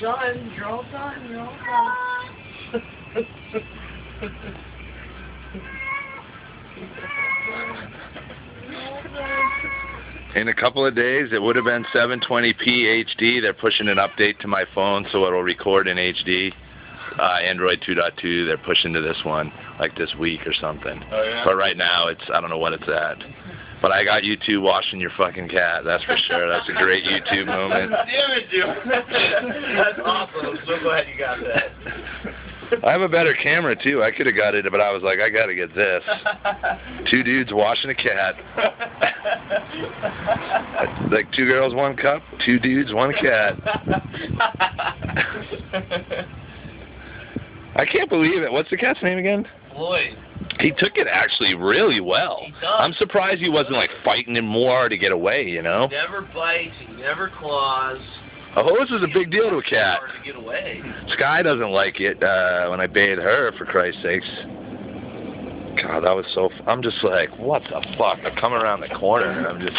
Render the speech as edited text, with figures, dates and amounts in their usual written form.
done. You're all done. You're all done. In a couple of days, it would have been 720p HD. They're pushing an update to my phone so it'll record in HD. Android 2.2, they're pushing to this one, like this week or something. Oh, yeah? But right now, I don't know what it's at. But I got you two washing your fucking cat, that's for sure. That's a great YouTube moment. Damn it, dude. That's awesome. I'm so glad you got that. I have a better camera, too. I could have got it, but I was like, I got to get this. Two dudes washing a cat. Like 2 girls, 1 cup, 2 dudes, 1 cat. I can't believe it. What's the cat's name again? Floyd. He took it actually really well. He does. I'm surprised he wasn't like fighting him more to get away, you know? He never bites, he never claws. A hose is a big deal to a cat. Hard to get away. Sky doesn't like it when I bathe her, for Christ's sakes. God, that was so... I'm just like, what the fuck? I'm coming around the corner and I'm just...